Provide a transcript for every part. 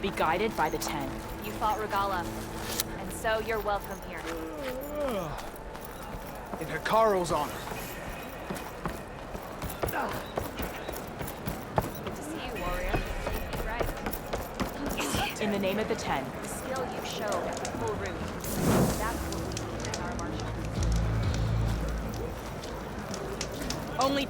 Be guided by the 10. You fought Regala, and so you're welcome here. In Hikaru's honor. Good to see you, warrior. Right. In the name of the 10. The skill you showed at the full route. That's what we need in our martial. Only...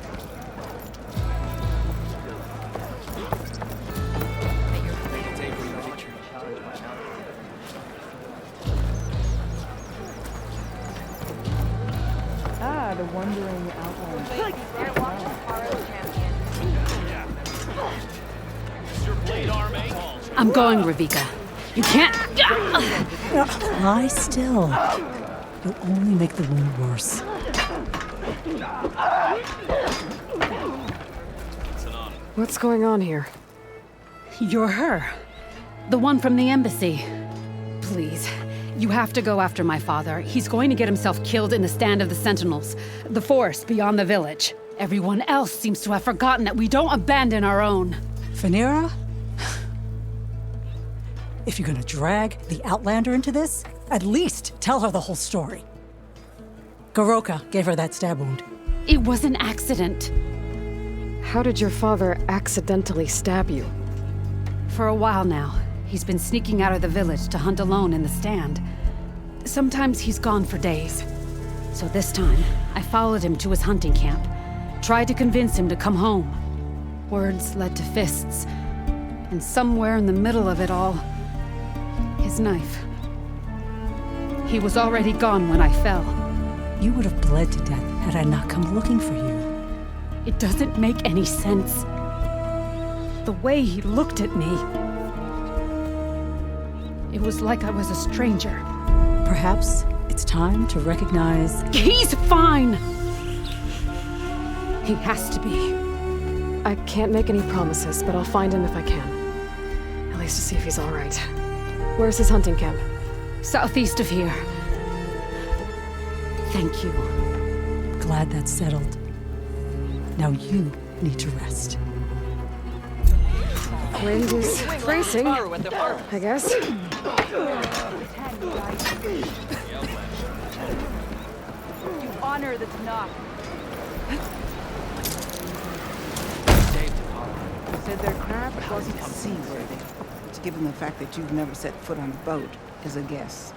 Ah, the wandering outline. They're watching Haro's champion. I'm going, Ravika. You can't... Lie still. You'll only make the wound worse. What's going on here? You're her. The one from the embassy. Please, you have to go after my father. He's going to get himself killed in the stand of the Sentinels. The forest beyond the village. Everyone else seems to have forgotten that we don't abandon our own. Phaneira? If you're gonna drag the Outlander into this, at least tell her the whole story. Goroka gave her that stab wound. It was an accident. How did your father accidentally stab you? For a while now, he's been sneaking out of the village to hunt alone in the stand. Sometimes he's gone for days. So this time, I followed him to his hunting camp. Tried to convince him to come home. Words led to fists. And somewhere in the middle of it all, his knife. He was already gone when I fell. You would have bled to death had I not come looking for you. It doesn't make any sense. The way he looked at me. It was like I was a stranger. Perhaps it's time to recognize... He's fine! He has to be. I can't make any promises, but I'll find him if I can. At least to see if he's all right. Where's his hunting camp? Southeast of here. Thank you. Glad that's settled. Now you need to rest. Wind is racing, I guess. You honor the Tanakh. Said their craft wasn't seaworthy, which, given the fact that you've never set foot on a boat, is a guess.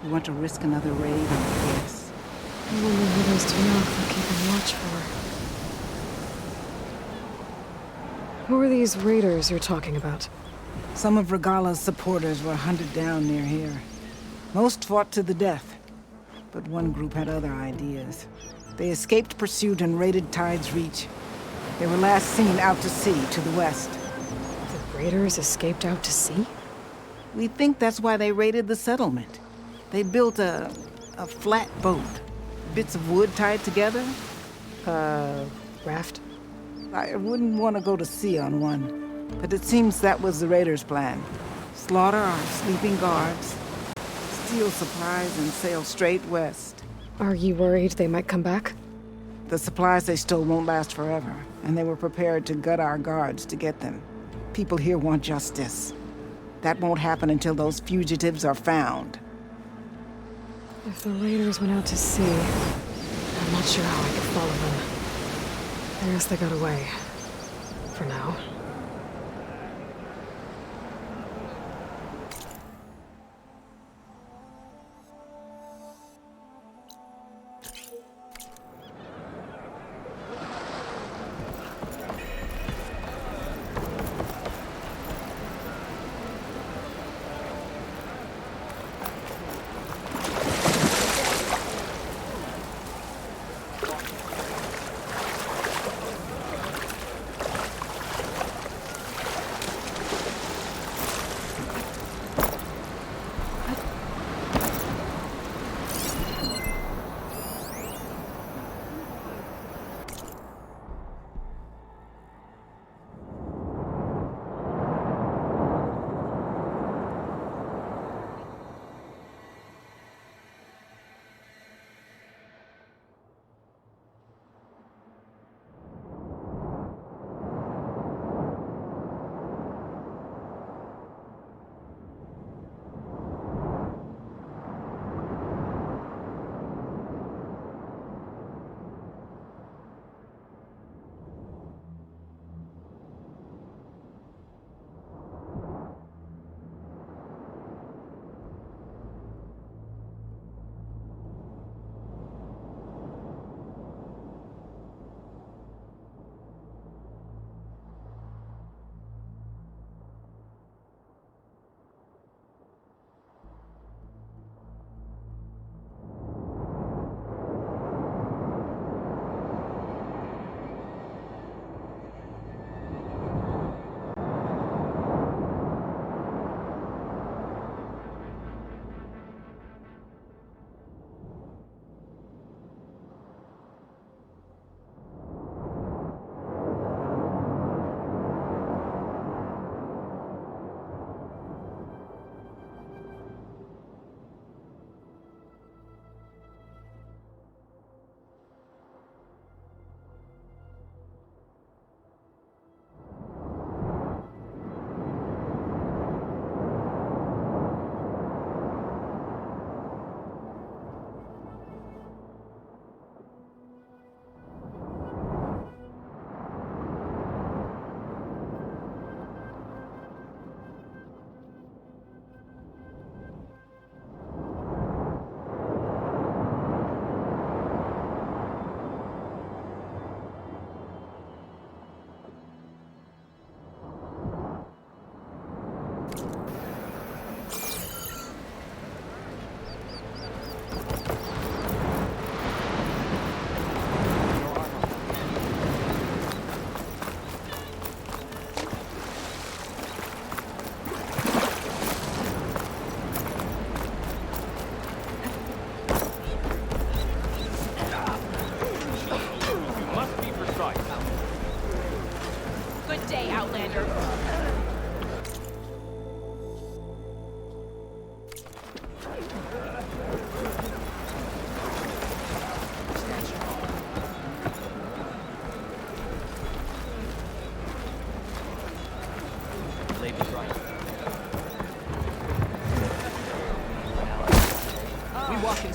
You want to risk another raid on the guess? I wonder who those Tanakh are keeping watch for. Who are these raiders you're talking about? Some of Regala's supporters were hunted down near here. Most fought to the death, but one group had other ideas. They escaped pursuit and raided Tide's Reach. They were last seen out to sea, to the west. The raiders escaped out to sea? We think that's why they raided the settlement. They built a flat boat. Bits of wood tied together. Raft? I wouldn't want to go to sea on one, but it seems that was the raiders' plan. Slaughter our sleeping guards, steal supplies, and sail straight west. Are you worried they might come back? The supplies they stole won't last forever, and they were prepared to gut our guards to get them. People here want justice. That won't happen until those fugitives are found. If the raiders went out to sea, I'm not sure how I could follow them. I guess they got away. For now.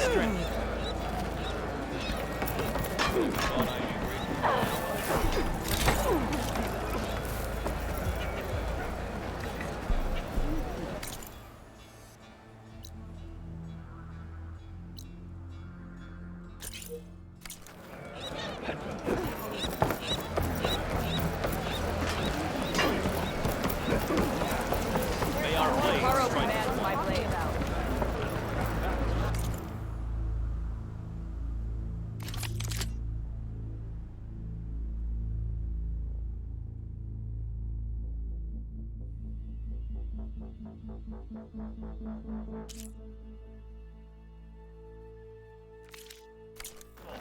strength. Borrow commands my blade out.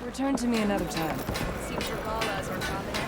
Return to me another time. Seems Regalla's our common enemy.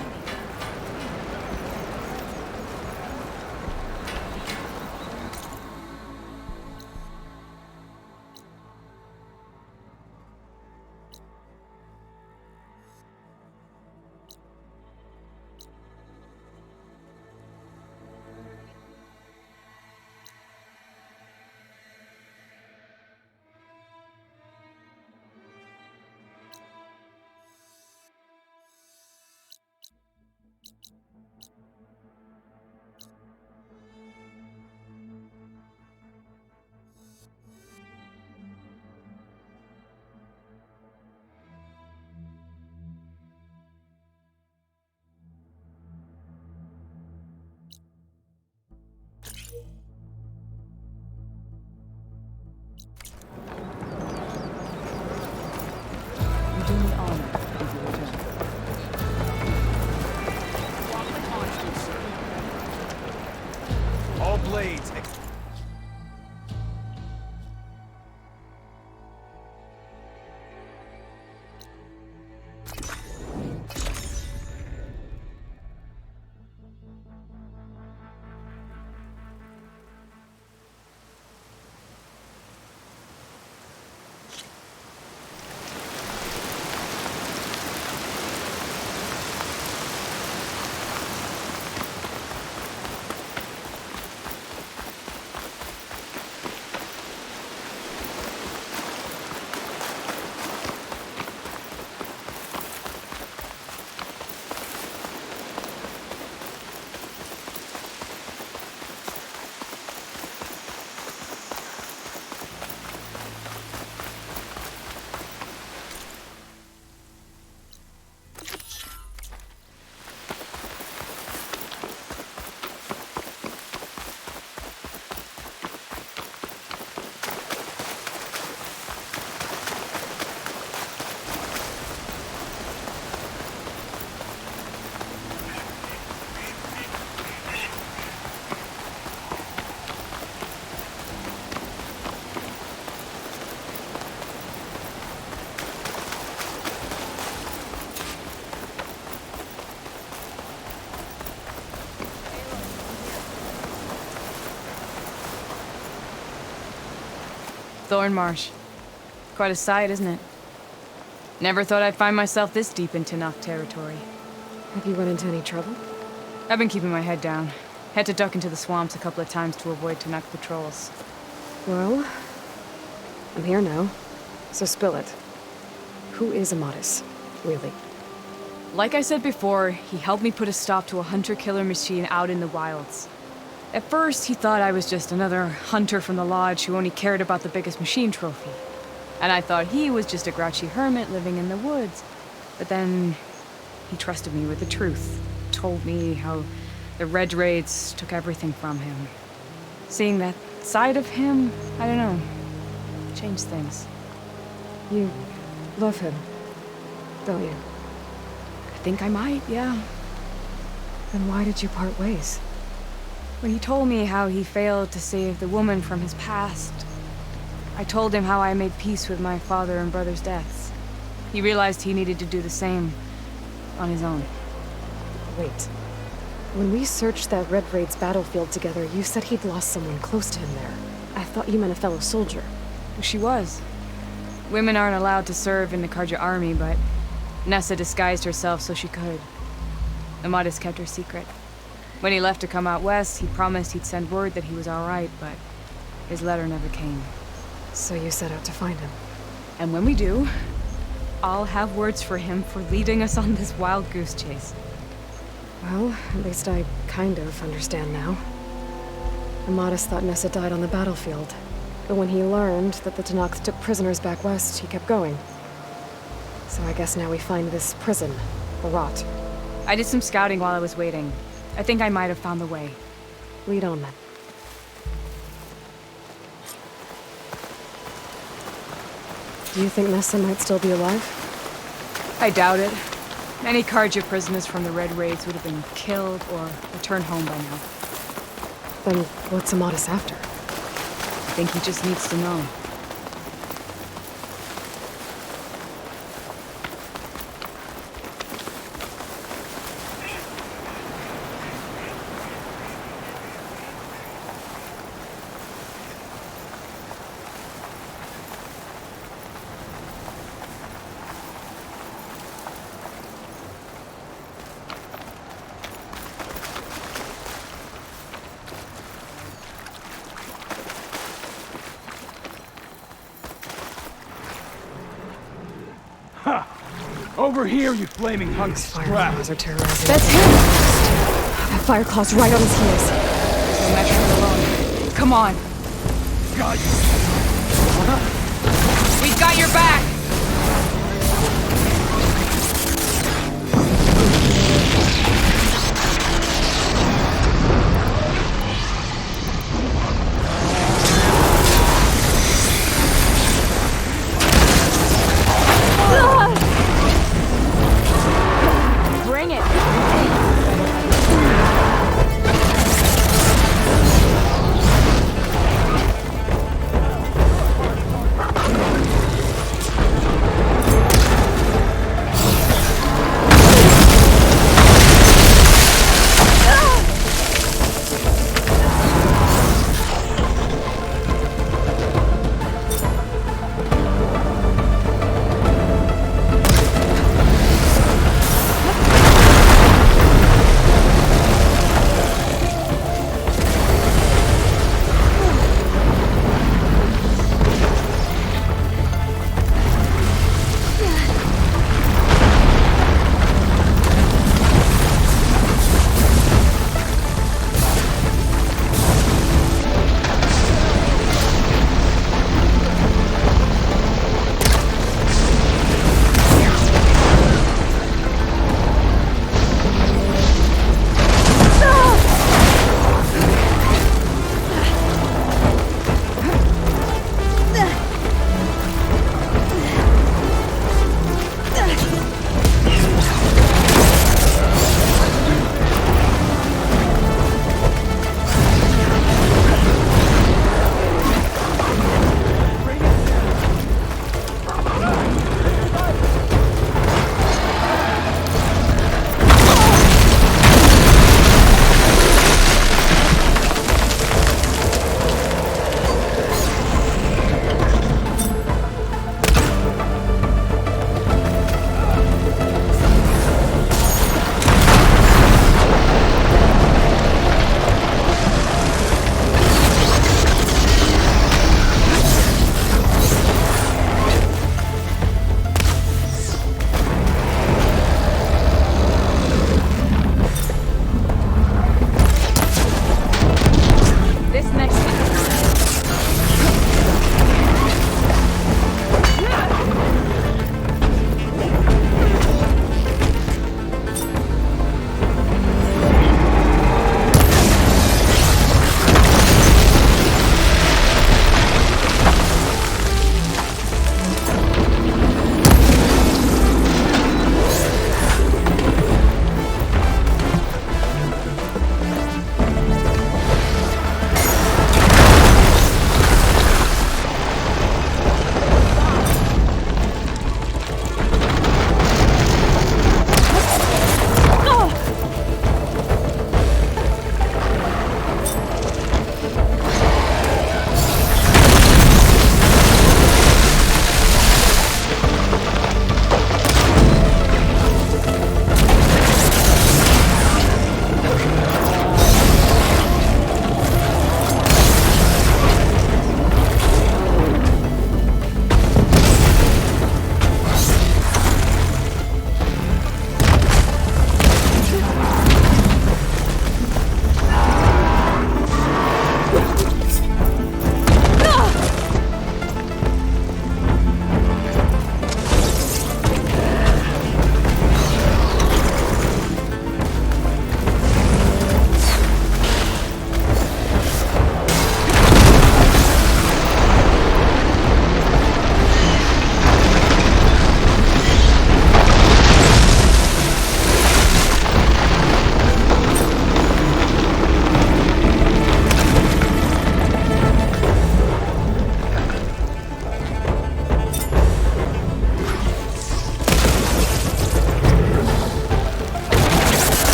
You do me honor with your return. All blades. Thornmarsh. Quite a sight, isn't it? Never thought I'd find myself this deep into Nock territory. Have you run into any trouble? I've been keeping my head down. Had to duck into the swamps a couple of times to avoid Tanakh patrols. Well, I'm here now, so spill it. Who is Amatis, really? Like I said before, he helped me put a stop to a hunter-killer machine out in the wilds. At first, he thought I was just another hunter from the lodge who only cared about the biggest machine trophy. And I thought he was just a grouchy hermit living in the woods. But then, he trusted me with the truth. Told me how the Red Raids took everything from him. Seeing that side of him, I don't know, changed things. You love him, don't you? I think I might, yeah. Then why did you part ways? When he told me how he failed to save the woman from his past, I told him how I made peace with my father and brother's deaths. He realized he needed to do the same on his own. Wait. When we searched that Red Raid's battlefield together, you said he'd lost someone close to him there. I thought you meant a fellow soldier. She was. Women aren't allowed to serve in the Karja army, but Nessa disguised herself so she could. Amatis kept her secret. When he left to come out west, he promised he'd send word that he was all right, but his letter never came. So you set out to find him? And when we do, I'll have words for him for leading us on this wild goose chase. Well, at least I kind of understand now. Amatis thought Nessa died on the battlefield, but when he learned that the Tenaks took prisoners back west, he kept going. So I guess now we find this prison, the rot. I did some scouting while I was waiting. I think I might have found the way. Lead on then. Do you think Nessa might still be alive? I doubt it. Many Karja prisoners from the Red Raids would have been killed or returned home by now. Then what's Amatis after? I think he just needs to know. Over here, you flaming hunk scrap! Fireflies are terrorizing. That's him! That Fireclaw's right on his heels. There's no match for him alone. Come on. God, We've got your back! Bring it!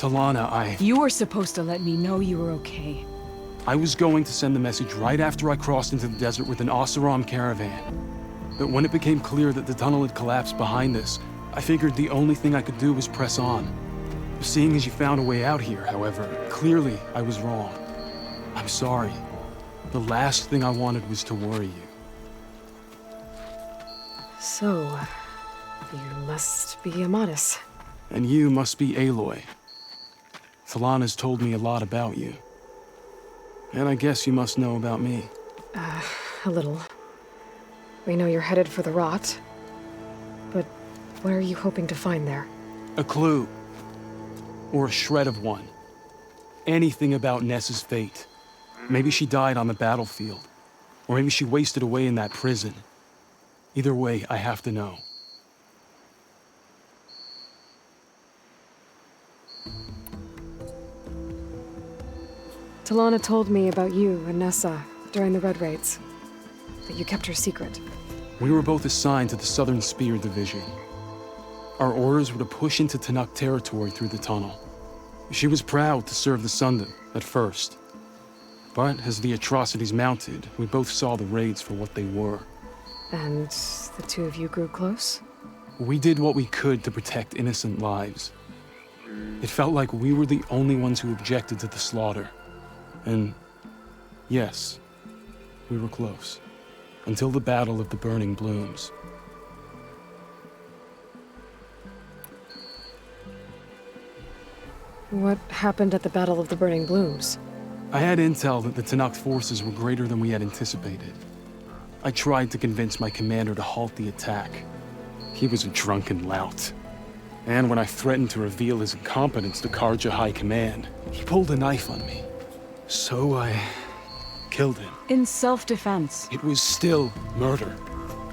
Talana, You were supposed to let me know you were okay. I was going to send the message right after I crossed into the desert with an Oseram caravan. But when it became clear that the tunnel had collapsed behind us, I figured the only thing I could do was press on. Seeing as you found a way out here, however, clearly I was wrong. I'm sorry. The last thing I wanted was to worry you. So, you must be Amatis. And you must be Aloy. Talana's told me a lot about you. And I guess you must know about me. A little. We know you're headed for the rot. But what are you hoping to find there? A clue. Or a shred of one. Anything about Nessa's fate. Maybe she died on the battlefield. Or maybe she wasted away in that prison. Either way, I have to know. Talana told me about you and Nessa during the Red Raids. But you kept her secret. We were both assigned to the Southern Spear Division. Our orders were to push into Tanakh territory through the tunnel. She was proud to serve the Sundom at first. But as the atrocities mounted, we both saw the raids for what they were. And the two of you grew close? We did what we could to protect innocent lives. It felt like we were the only ones who objected to the slaughter. And yes, we were close. Until the Battle of the Burning Blooms. What happened at the Battle of the Burning Blooms? I had intel that the Tanakh forces were greater than we had anticipated. I tried to convince my commander to halt the attack. He was a drunken lout. And when I threatened to reveal his incompetence to Karja High Command, he pulled a knife on me. So I killed him. In self-defense. It was still murder.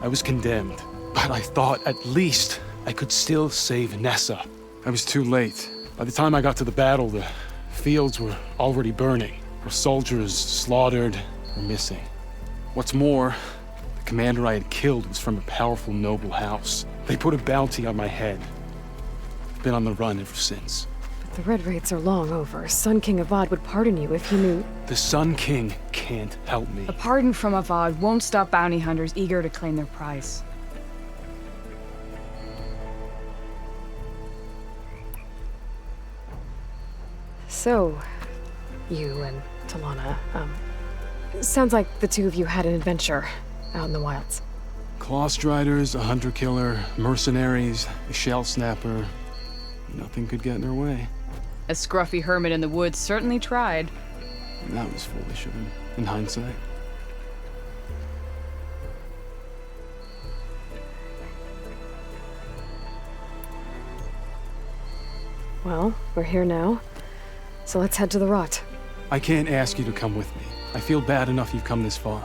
I was condemned. But I thought at least I could still save Nessa. I was too late. By the time I got to the battle, the fields were already burning. Our soldiers slaughtered or missing. What's more, the commander I had killed was from a powerful noble house. They put a bounty on my head. I've been on the run ever since. But the Red Raids are long over. Sun King Avad would pardon you if he knew... The Sun King can't help me. A pardon from Avad won't stop bounty hunters eager to claim their prize. So, you and Talana, sounds like the two of you had an adventure out in the wilds. Clawstriders, a hunter-killer, mercenaries, a shell snapper. Nothing could get in their way. A scruffy hermit in the woods certainly tried. And that was foolish of him, in hindsight. Well, we're here now, so let's head to the rot. I can't ask you to come with me. I feel bad enough you've come this far.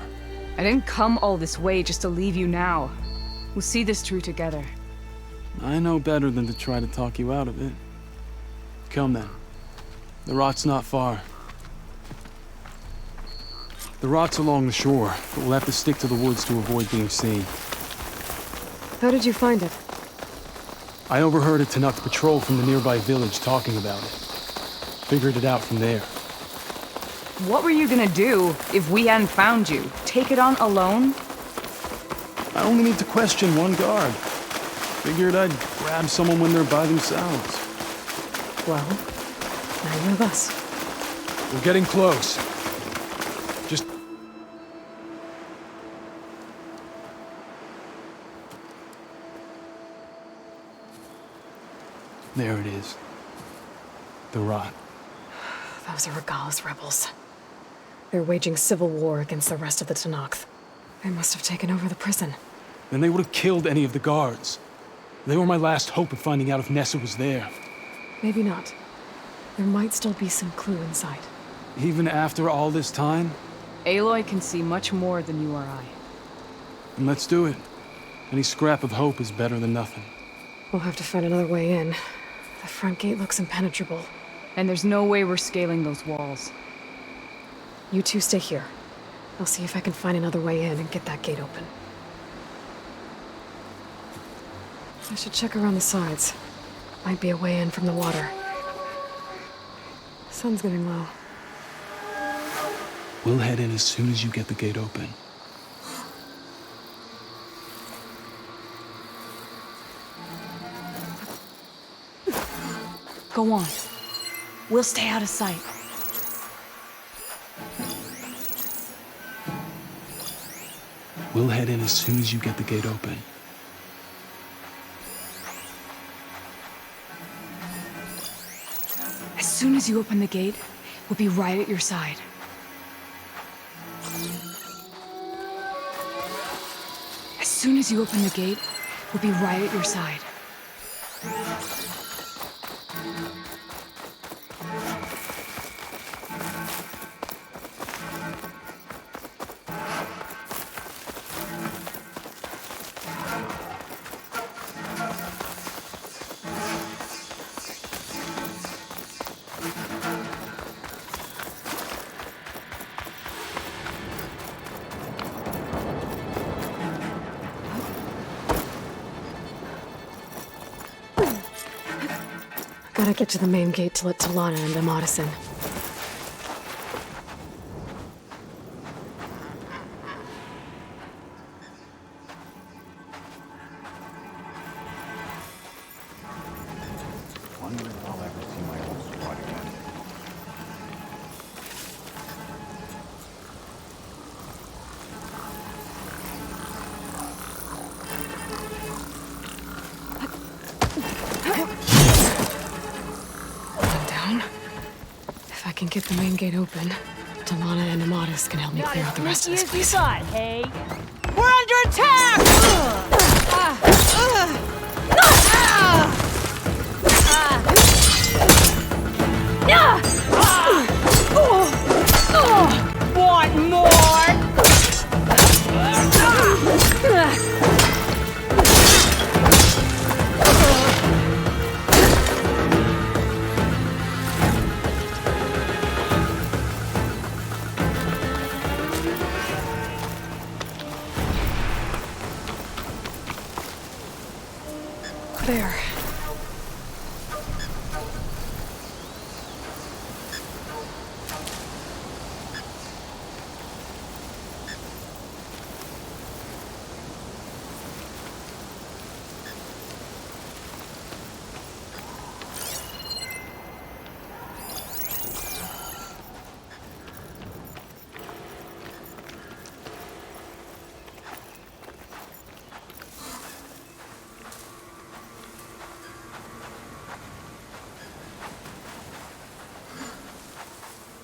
I didn't come all this way just to leave you now. We'll see this through together. I know better than to try to talk you out of it. Come then. The rot's not far. The rot's along the shore, but we'll have to stick to the woods to avoid being seen. How did you find it? I overheard a Tanakh patrol from the nearby village talking about it. Figured it out from there. What were you gonna do if we hadn't found you? Take it on alone? I only need to question one guard. Figured I'd grab someone when they're by themselves. Well, now you have us. We're getting close. Just... There it is. The rot. Those are Regala's rebels. They're waging civil war against the rest of the Tenakth. They must have taken over the prison. Then they would have killed any of the guards. They were my last hope of finding out if Nessa was there. Maybe not. There might still be some clue inside. Even after all this time? Aloy can see much more than you or I. Then let's do it. Any scrap of hope is better than nothing. We'll have to find another way in. The front gate looks impenetrable. And there's no way we're scaling those walls. You two stay here. I'll see if I can find another way in and get that gate open. I should check around the sides. Might be a way in from the water. Sun's getting low. We'll head in as soon as you get the gate open. Go on. We'll stay out of sight. We'll head in as soon as you get the gate open. As soon as you open the gate, we'll be right at your side. As soon as you open the gate, we'll be right at your side. Gotta get to the main gate to let Talana and Amatis in. Wonder if I'll ever see my old squad again. One down. If I can get the main gate open, Talana and Amatis can help me clear out the rest of this place. Hey, we're under attack! Want more? There.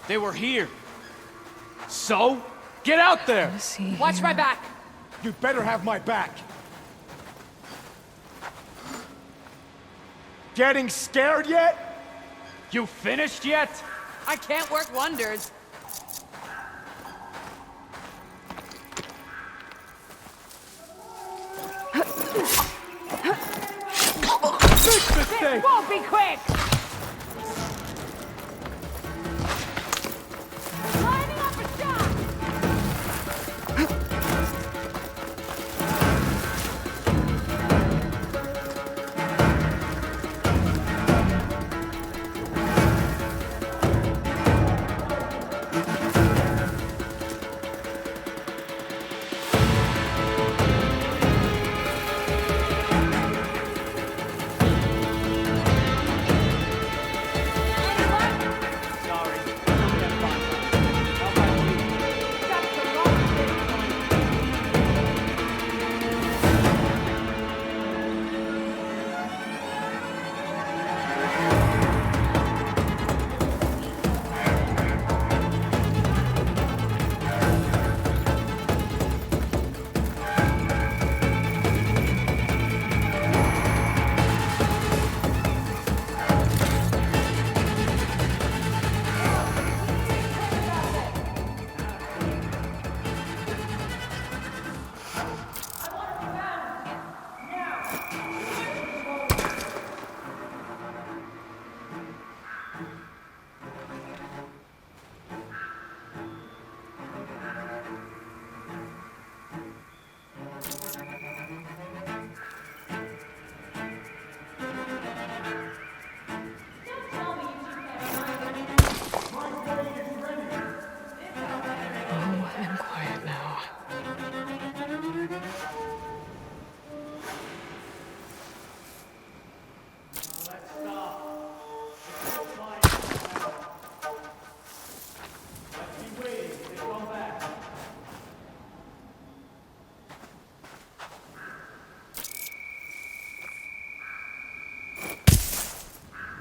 They were here. So? Get out there! Watch my back. You'd better have my back. Getting scared yet? You finished yet? I can't work wonders. Big mistake! Won't be quick. Lining up a shot.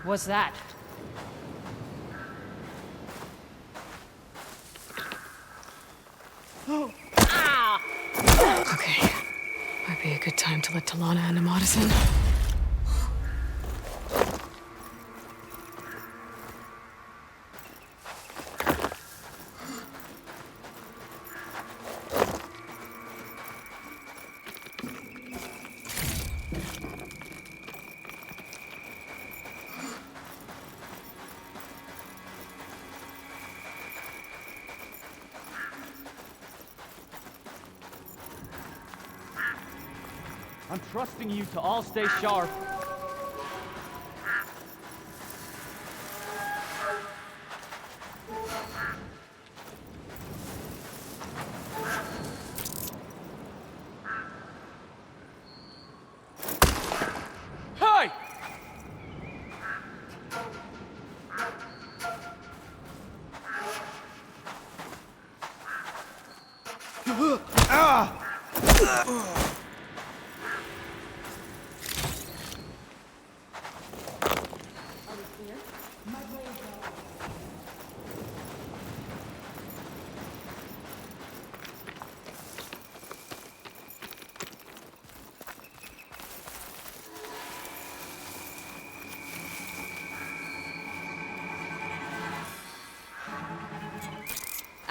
What's that? Okay. Might be a good time to let Talana and Amadas in. I'm trusting you to all stay sharp. Hey!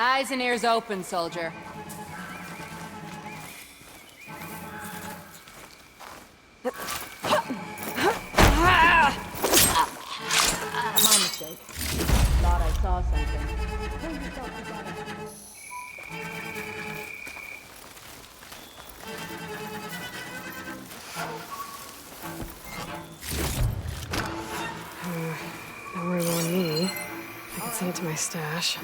Eyes and ears open, soldier. My mistake. Thought I saw something. No room on me. I can send it to my stash.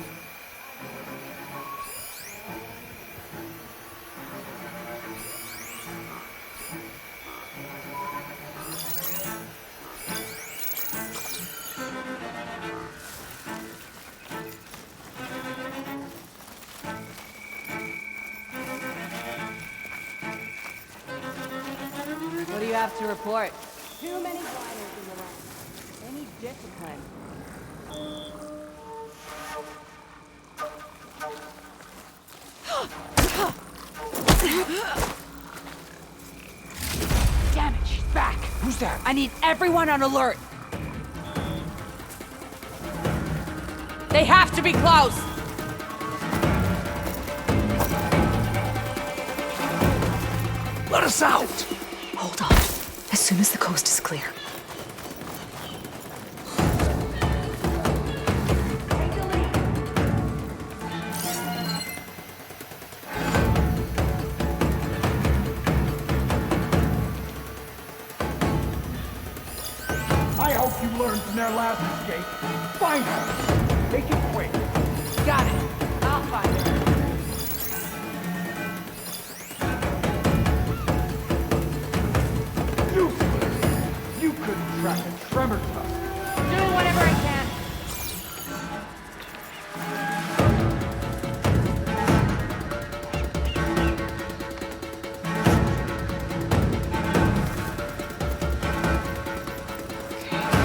What do you have to report? Too many fighters in the ranks. They need discipline. Damn it, she's back! Who's that? I need everyone on alert! They have to be close! Let us out! Hold on. As soon as the coast is clear. I hope you learned from their last escape. Find her! Make it quick! Got it. I'll find her. Useless! You couldn't track a tremor tusk. Doing whatever I can.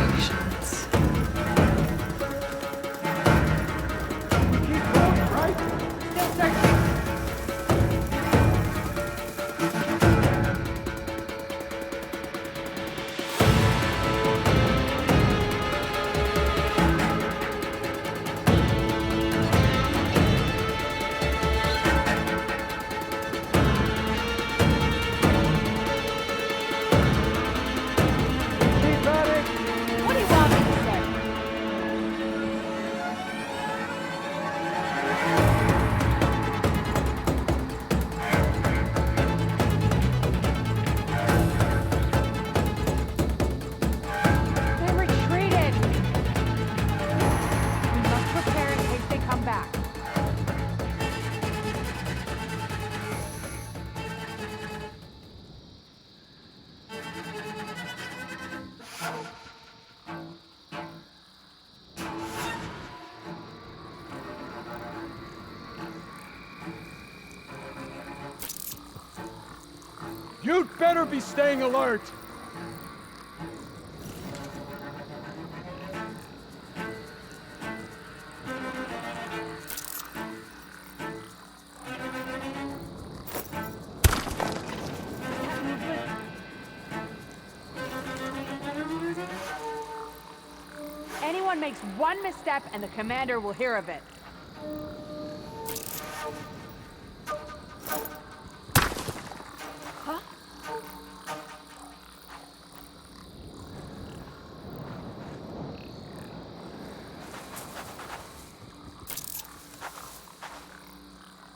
Patience. Keep going, right? Still searching. What do you want me to say? They retreated. We must prepare in case they come back. You'd better be staying alert! makes one misstep and the commander will hear of it. Huh?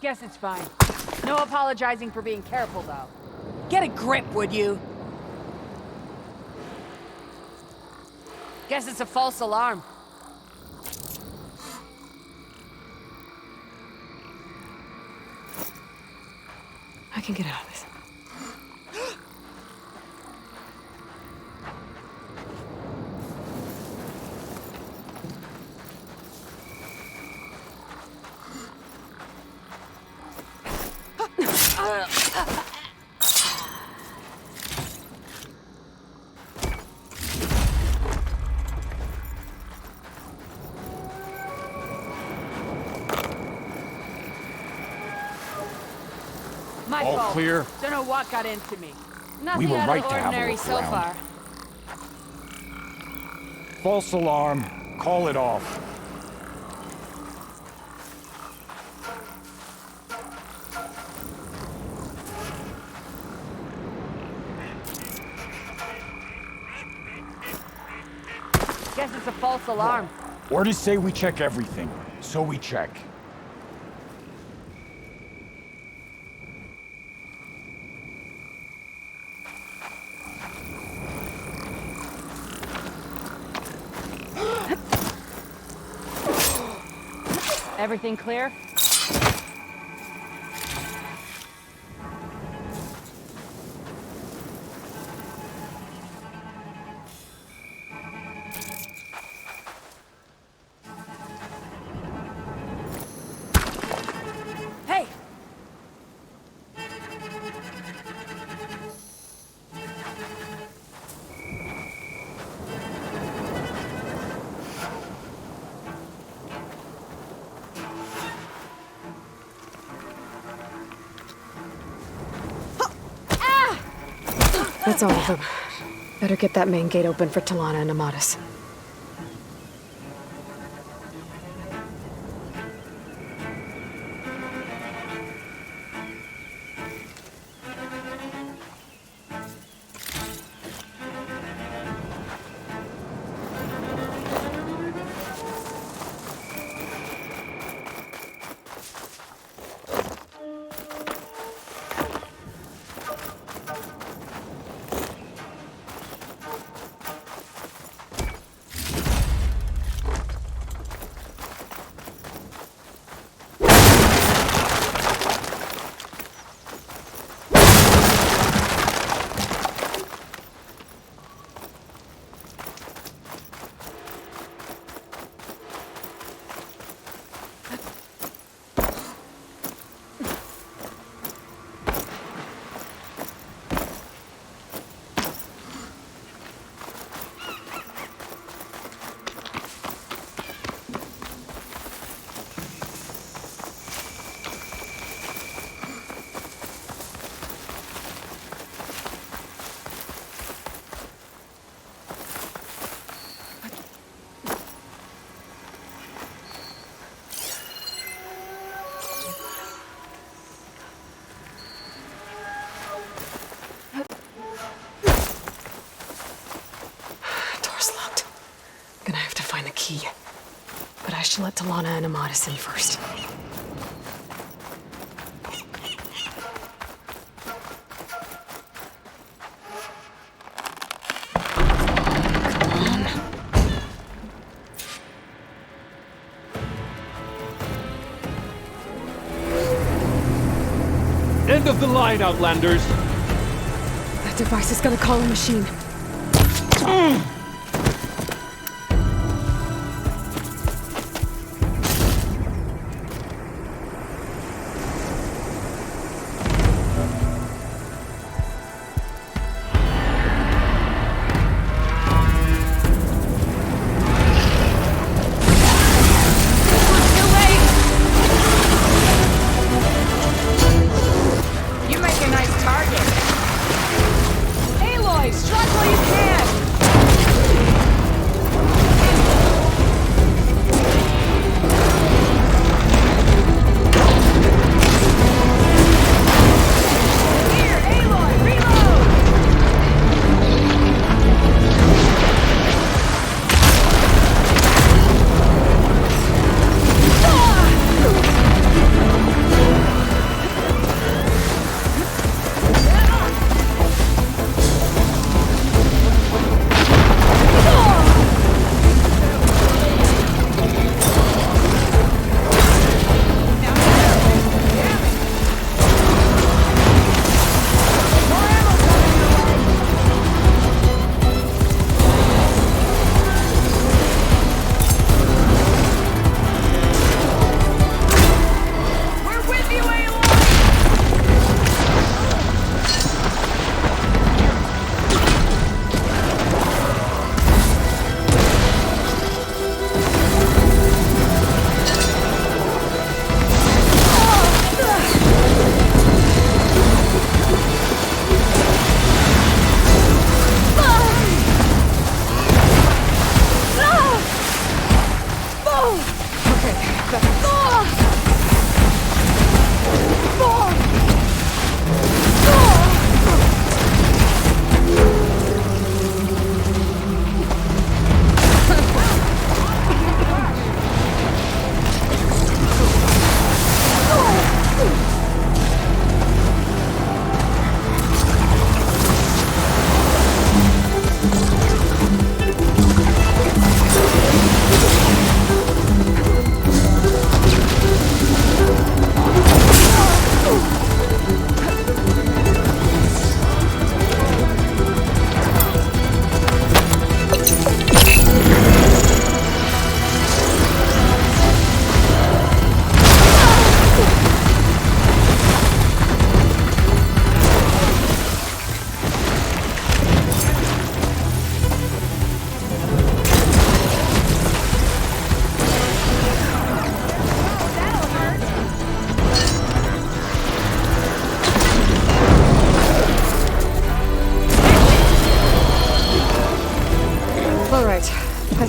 Guess it's fine. No apologizing for being careful, though. Get a grip, would you? Guess it's a false alarm. I can get out of this. My All fault. clear? Don't know what got into me. Nothing We were out right of to have a ordinary look so around. far. False alarm. Call it off. Guess it's a false alarm. Orders say we check everything, so we check. Everything clear? Hey! That's all of them. Better get that main gate open for Talana and Amatis. Key. But I should let Talana and Amatis in first. End of the line, Outlanders! That device is gonna call a machine. You make a nice target. Aloy, strike while you can!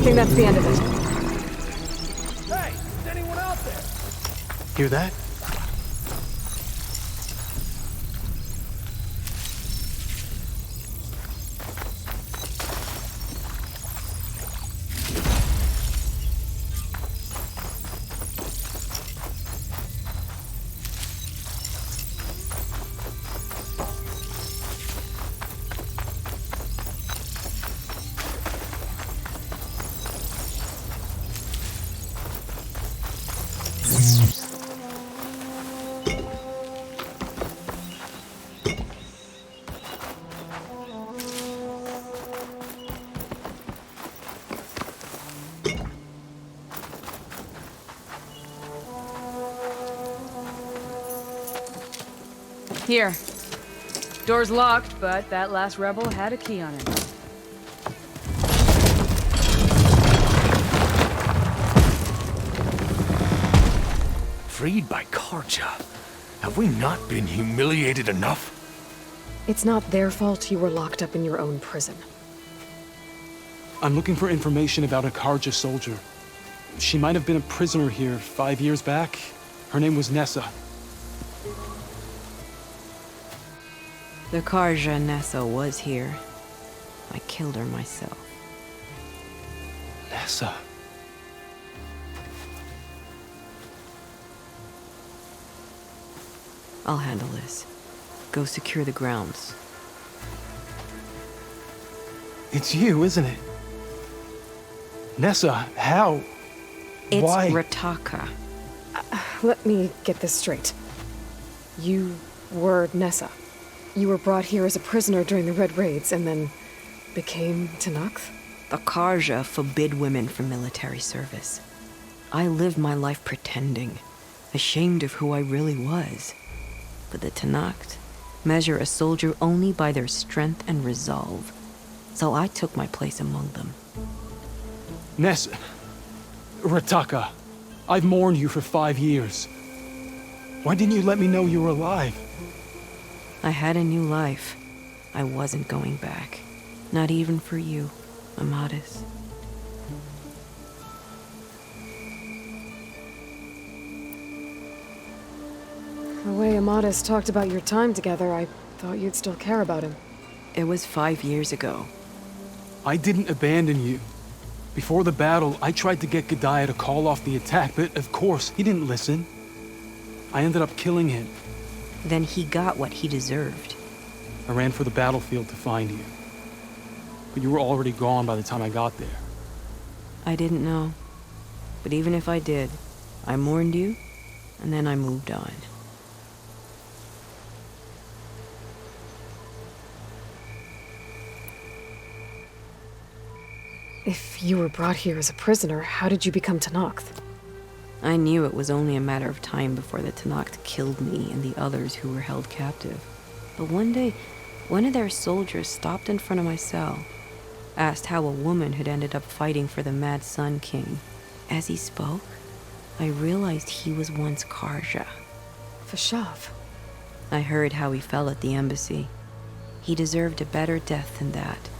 think that's the end of it. Hey, is anyone out there? Hear that? Here. Door's locked, but that last rebel had a key on it. Freed by Karja. Have we not been humiliated enough? It's not their fault you were locked up in your own prison. I'm looking for information about a Karja soldier. She might have been a prisoner here 5 years back. Her name was Nessa. The Karja Nessa was here. I killed her myself. Nessa? I'll handle this. Go secure the grounds. It's you, isn't it? Nessa, how? It's Why? Rataka. Let me get this straight. You were Nessa. You were brought here as a prisoner during the Red Raids and then became Tenakth? The Karja forbid women from military service. I lived my life pretending, ashamed of who I really was. But the Tenakth measure a soldier only by their strength and resolve. So I took my place among them. Nessa. Rataka. I've mourned you for 5 years. Why didn't you let me know you were alive? I had a new life. I wasn't going back. Not even for you, Amadis. The way Amadis talked about your time together, I thought you'd still care about him. It was 5 years ago. I didn't abandon you. Before the battle, I tried to get Godiah to call off the attack, but of course, he didn't listen. I ended up killing him. Then he got what he deserved. I ran for the battlefield to find you. But you were already gone by the time I got there. I didn't know. But even if I did, I mourned you, and then I moved on. If you were brought here as a prisoner, how did you become Tenakth? I knew it was only a matter of time before the Tenakth killed me and the others who were held captive. But one day, one of their soldiers stopped in front of my cell, asked how a woman had ended up fighting for the Mad Sun King. As he spoke, I realized he was once Karja. Vashav. I heard how he fell at the embassy. He deserved a better death than that.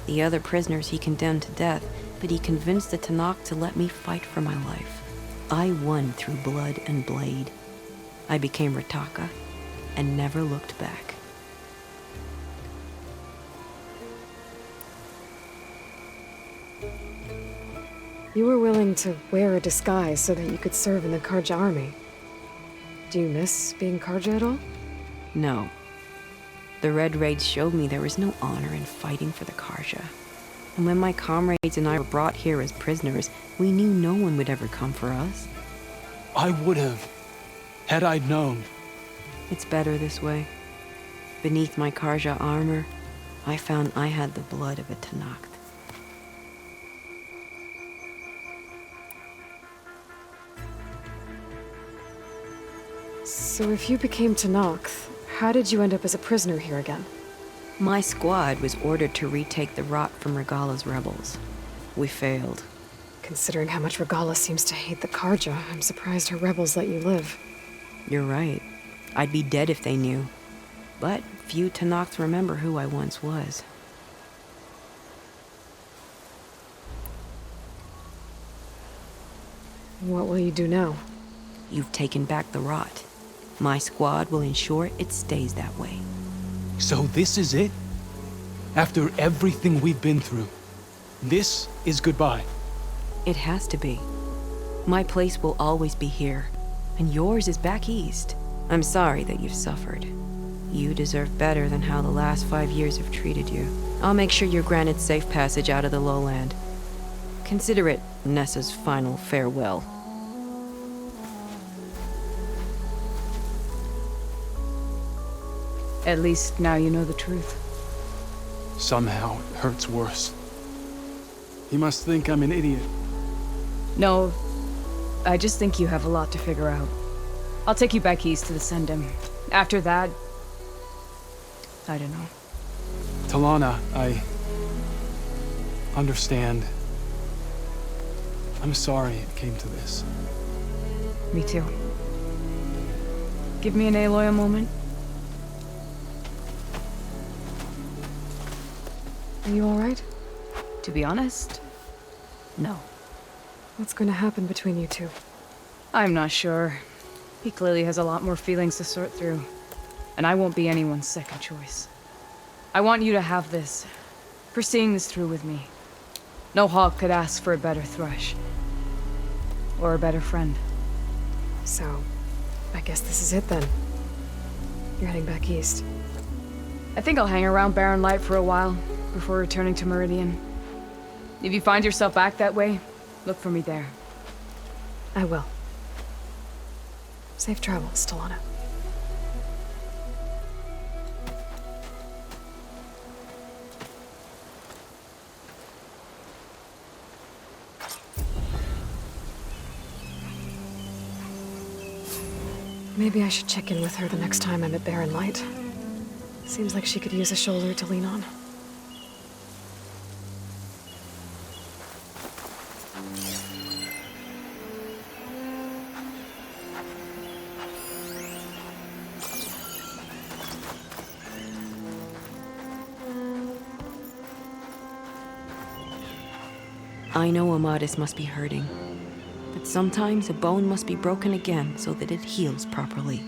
The other prisoners he condemned to death, but he convinced the Tenakth to let me fight for my life. I won through blood and blade. I became Rataka and never looked back. You were willing to wear a disguise so that you could serve in the Karja army. Do you miss being Karja at all? No. The Red Raids showed me there was no honor in fighting for the Karja. And when my comrades and I were brought here as prisoners, we knew no one would ever come for us. I would have, had I known. It's better this way. Beneath my Karja armor, I found I had the blood of a Tenakth. So if you became Tenakth, how did you end up as a prisoner here again? My squad was ordered to retake the rot from Regala's rebels. We failed. Considering how much Regala seems to hate the Karja, I'm surprised her rebels let you live. You're right. I'd be dead if they knew. But few Tenakths remember who I once was. What will you do now? You've taken back the rot. My squad will ensure it stays that way. So this is it? After everything we've been through, this is goodbye. It has to be. My place will always be here, and yours is back east. I'm sorry that you've suffered. You deserve better than how the last 5 years have treated you. I'll make sure you're granted safe passage out of the lowland. Consider it Nessa's final farewell. At least now you know the truth. Somehow it hurts worse. He must think I'm an idiot. No, I just think you have a lot to figure out. I'll take you back east to the Sendem. After that, I don't know. Talana, I understand. I'm sorry it came to this. Me too. Give me and Aloy a moment. Are you alright? To be honest, no. What's going to happen between you two? I'm not sure. He clearly has a lot more feelings to sort through. And I won't be anyone's second choice. I want you to have this, for seeing this through with me. No hawk could ask for a better thrush. Or a better friend. So, I guess this is it then. You're heading back east. I think I'll hang around Barren Light for a while, before returning to Meridian. If you find yourself back that way, look for me there. I will. Safe travels, Talana. Maybe I should check in with her the next time I'm at Barren Light. Seems like she could use a shoulder to lean on. I know Amadis must be hurting, but sometimes a bone must be broken again so that it heals properly.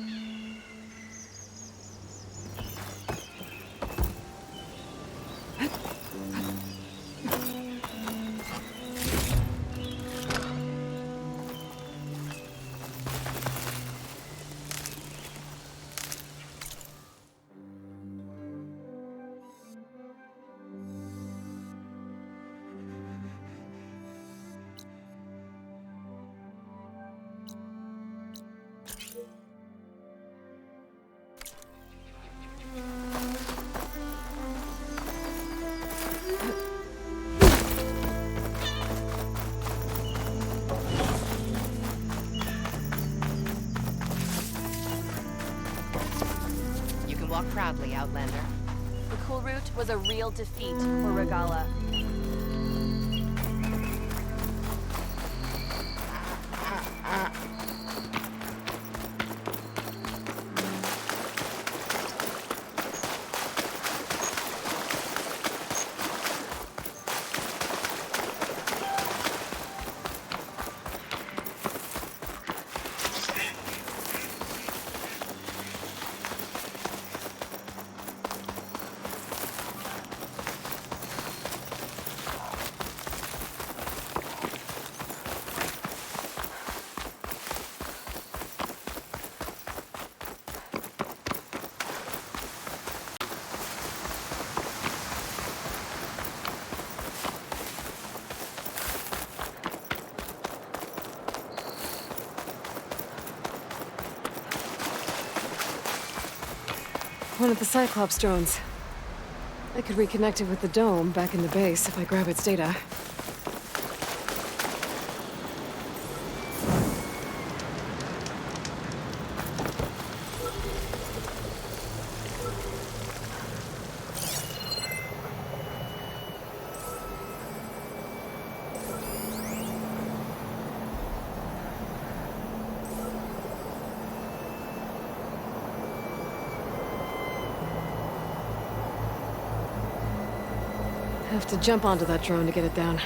Walk proudly, Outlander. The cool route was a real defeat for Regala. One of the Cyclops drones. I could reconnect it with the dome back in the base if I grab its data. Have to jump onto that drone to get it down.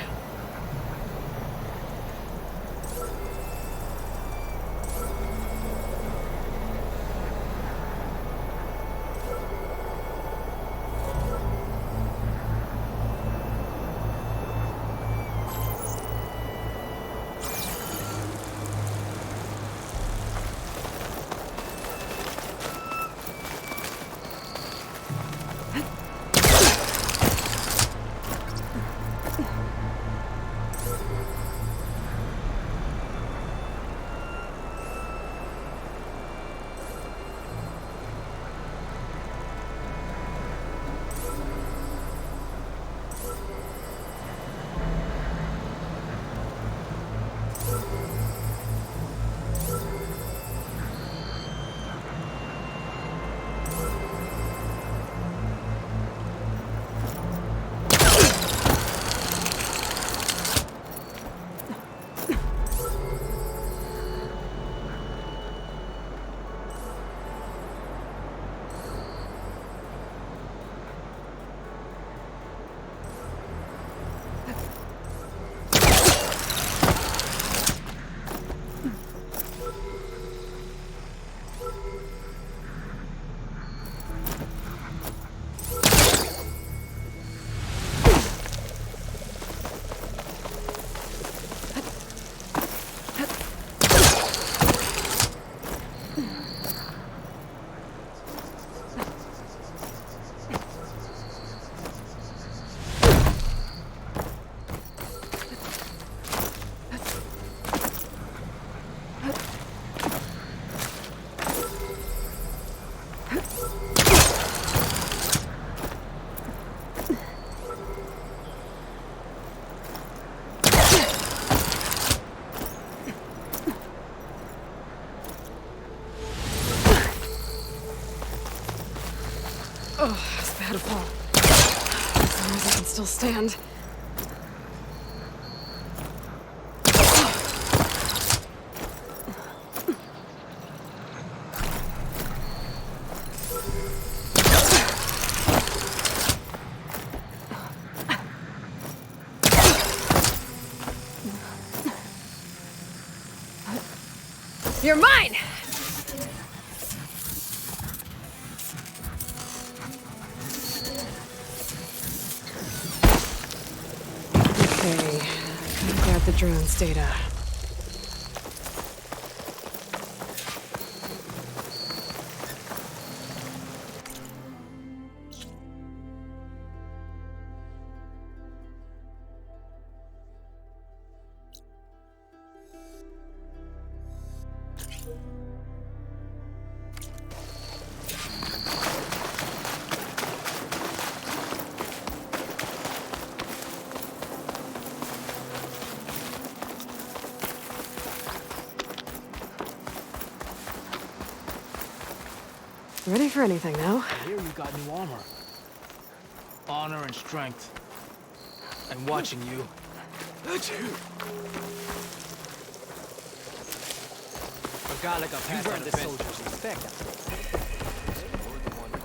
Oh, it's bad fall. As long as I can still stand. You're mine! Okay, gotta grab the drone's data. Ready for anything now. I hear you got new armor. Honor and strength. And watching you. That's you. Regalica passed on the soldiers effect.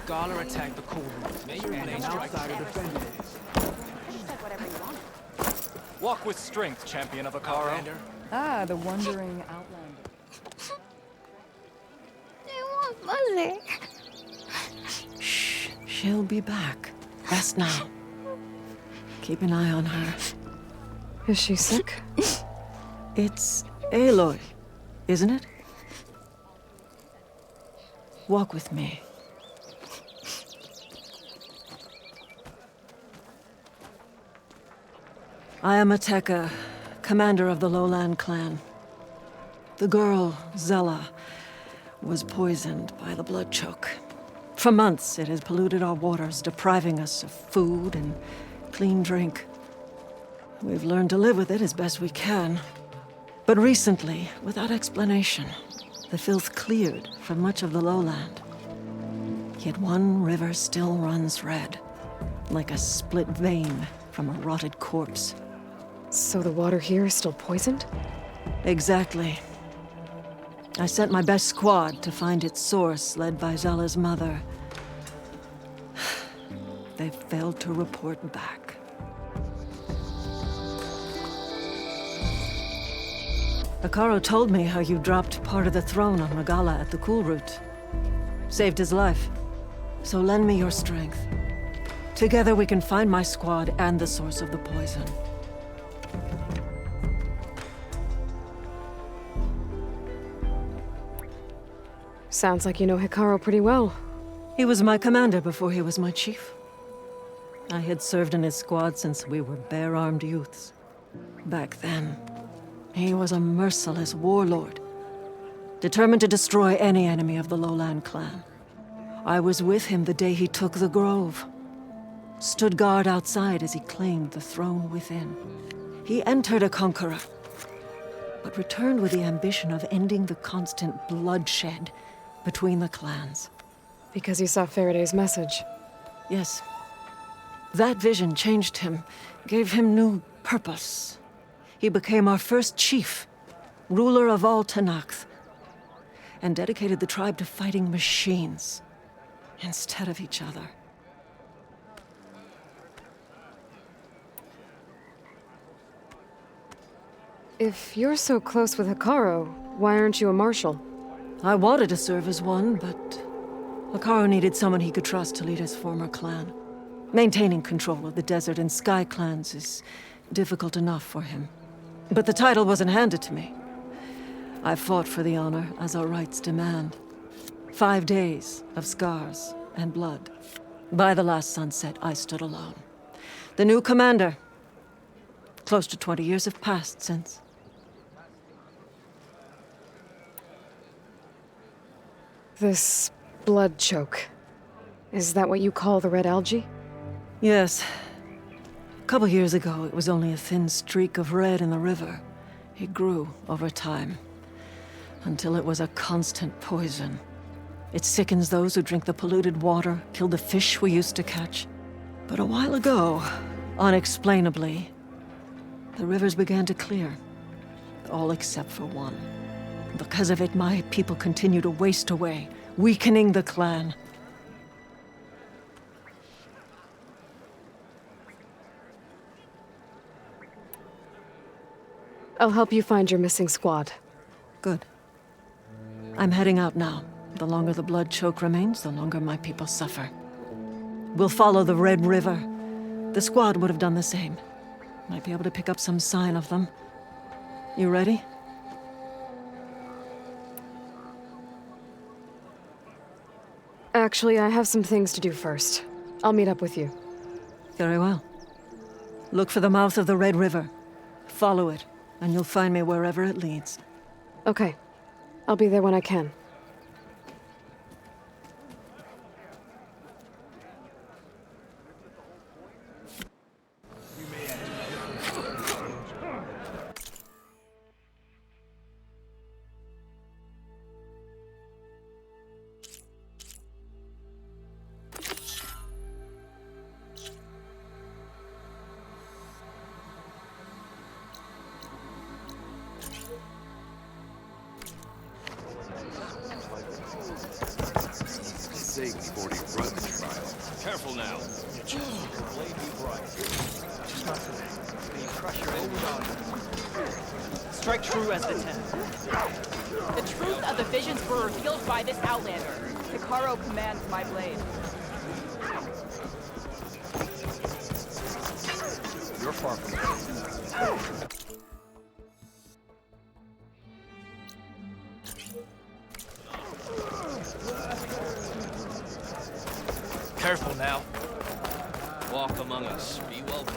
Gala attacked the cool rooms. And an outsider defended it. Walk with strength, champion of Akaro. Ah, the wandering outlander. Shh, she'll be back. Rest now. Keep an eye on her. Is she sick? It's Aloy, isn't it? Walk with me. I am Ateka, commander of the Lowland clan. The girl, Zella, was poisoned by the blood choke. For months, it has polluted our waters, depriving us of food and clean drink. We've learned to live with it as best we can. But recently, without explanation, the filth cleared from much of the lowland. Yet one river still runs red, like a split vein from a rotted corpse. So the water here is still poisoned? Exactly. I sent my best squad to find its source, led by Zella's mother. They failed to report back. Akaro told me how you dropped part of the throne on Regala at the Cool Route. Saved his life. So lend me your strength. Together we can find my squad and the source of the poison. Sounds like you know Hikaru pretty well. He was my commander before he was my chief. I had served in his squad since we were bare-armed youths. Back then, he was a merciless warlord, determined to destroy any enemy of the Lowland clan. I was with him the day he took the grove, stood guard outside as he claimed the throne within. He entered a conqueror, but returned with the ambition of ending the constant bloodshed between the clans. Because he saw Faraday's message. Yes. That vision changed him, gave him new purpose. He became our first chief, ruler of all Tenakth, and dedicated the tribe to fighting machines instead of each other. If you're so close with Hikaru, why aren't you a marshal? I wanted to serve as one, but Hikaru needed someone he could trust to lead his former clan. Maintaining control of the desert and sky clans is difficult enough for him. But the title wasn't handed to me. I fought for the honor as our rights demand. 5 days of scars and blood. By the last sunset, I stood alone. The new commander. Close to 20 years have passed since. This Blood choke. Is that what you call the red algae? Yes. A couple years ago, it was only a thin streak of red in the river. It grew over time, until it was a constant poison. It sickens those who drink the polluted water, killed the fish we used to catch. But a while ago, unexplainably, the rivers began to clear. All except for one. Because of it, my people continue to waste away, weakening the clan. I'll help you find your missing squad. Good. I'm heading out now. The longer the blood choke remains, the longer my people suffer. We'll follow the Red River. The squad would have done the same. Might be able to pick up some sign of them. You ready? Actually, I have some things to do first. I'll meet up with you. Very well. Look for the mouth of the Red River. Follow it, and you'll find me wherever it leads. Okay. I'll be there when I can. Careful now. Strike true as the 10. The truth of the visions were revealed by this outlander. Hikaru commands my blade. You're far from it. Careful now. Walk among us. Be welcome.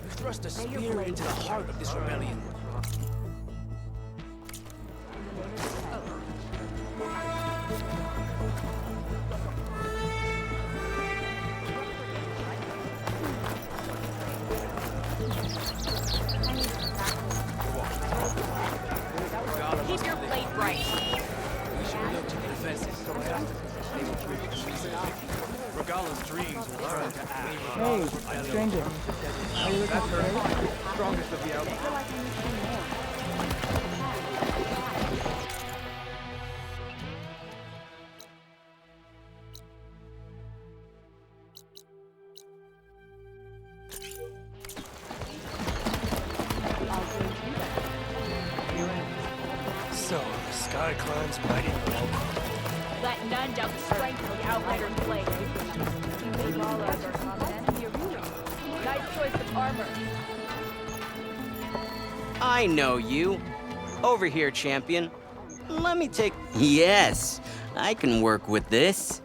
You thrust a spear into the heart of this rebellion. Keep your blade bright. We should look to the defenses. Regala's dreams will learn to act. Hey, stranger. Are you looking for me? Strongest of the outlaws. So, the Sky Clan's mighty well. Let none doubt the strength of the outlander's blade. Nice choice of armor. I know you. Over here, champion. Let me take... Yes, I can work with this.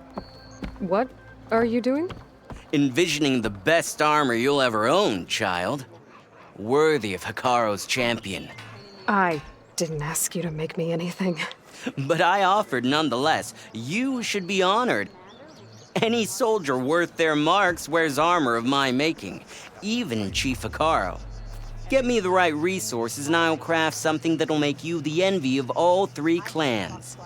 What are you doing? Envisioning the best armor you'll ever own, child. Worthy of Hikaru's champion. I didn't ask you to make me anything. But I offered nonetheless. You should be honored. Any soldier worth their marks wears armor of my making, even Chief Hikaru. Get me the right resources and I'll craft something that'll make you the envy of all three clans.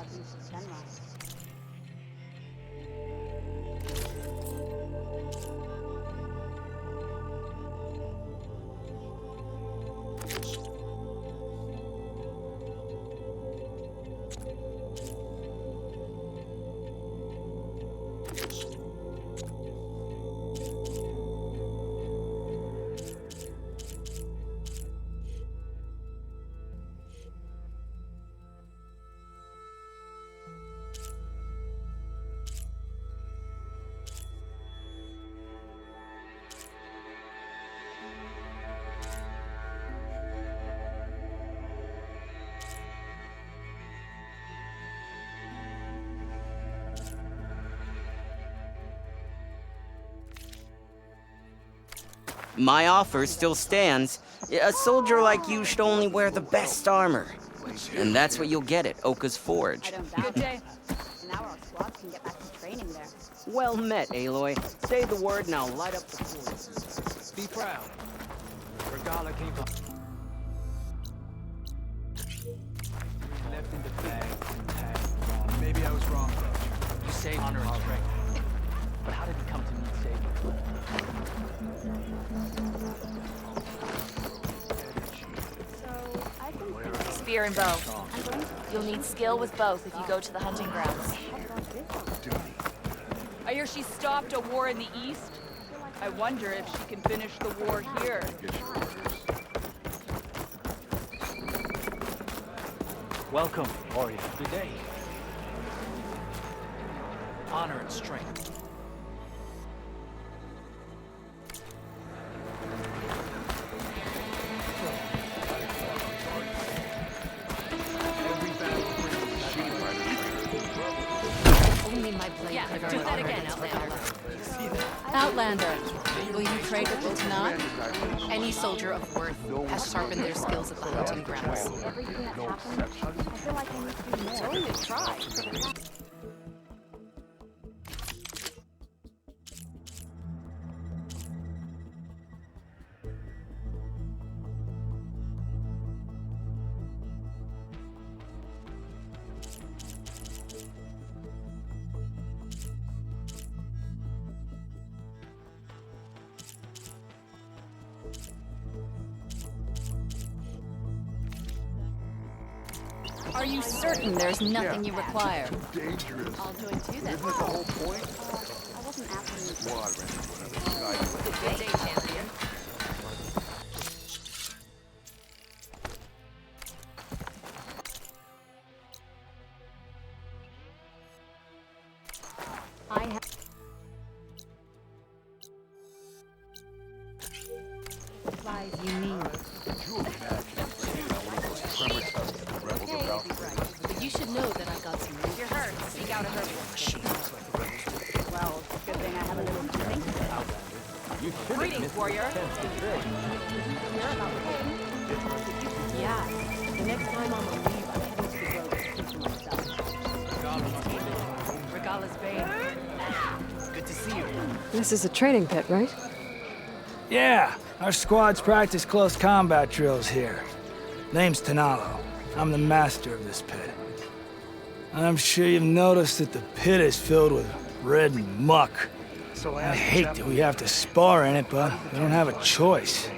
My offer still stands. A soldier like you should only wear the best armor. And that's what you'll get at Oka's Forge. Good day. Well met, Aloy. Say the word and I'll light up the forest. Be proud. Regala came to... Left in the bag and tagged. Maybe I was wrong, though. You saved honor and strength. But how did it come to need saving? Spear and bow. You'll need skill with both if you go to the hunting grounds. I hear she stopped a war in the east. I wonder if she can finish the war here. Welcome, warrior. Good day. Honor and strength. Only my blade could do that again, Outlander, will you trade with the Tanakh? Any soldier of worth has sharpened their skills at the hunting grounds. It's only a try. Are you certain there's nothing you require? Dangerous. I'll join too then. Isn't that the whole point? I wasn't after you. Good day, champion. I have supplies you need. But you should know that I got some. You're hurt. Speak out of her. Well, good thing I have a little something. Greetings, warrior. Yeah. The next time I'm on leave, I'm heading to the road to speak to myself. Regala's Bane. Good to see you. This is a training pit, right? Yeah, our squads practice close combat drills here. Name's Tanalo. I'm the master of this pit. I'm sure you've noticed that the pit is filled with red muck. I hate that we have to spar in it, but we don't have a choice.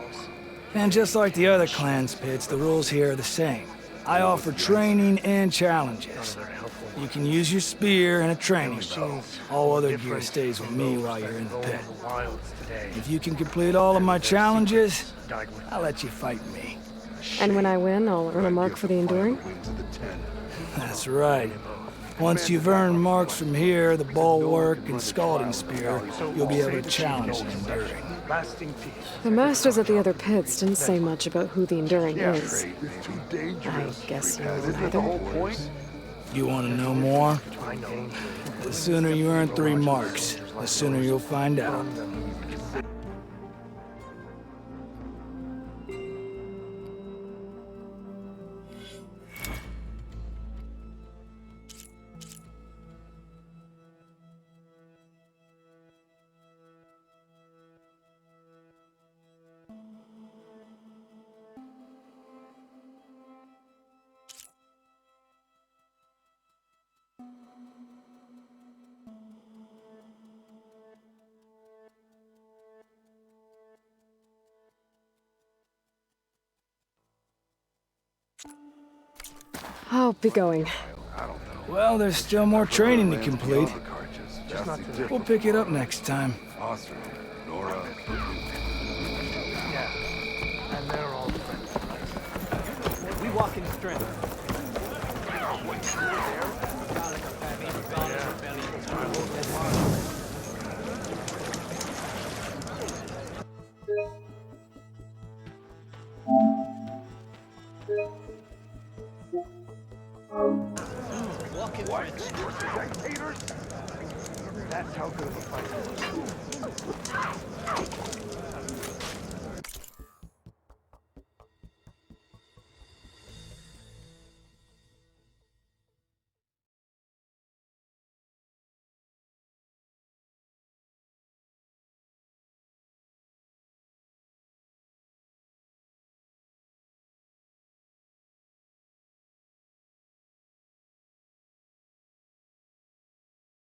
And just like the other clans' pits, the rules here are the same. I offer training and challenges. You can use your spear and a training bow. All other gear stays with me while you're in the pit. If you can complete all of my challenges, I'll let you fight me. And when I win, I'll earn a mark for the enduring? That's right. Once you've earned marks from here, the bulwark and scalding spear, you'll be able to challenge the enduring. The masters at the other pits didn't say much about who the enduring is. I guess you know neither. You want to know more? The sooner you earn 3 marks, the sooner you'll find out. I'll be going. Well, there's still more training to complete. We'll pick it up next time. Yeah, and they're all friends. We walk in strength. That's how good of a fight.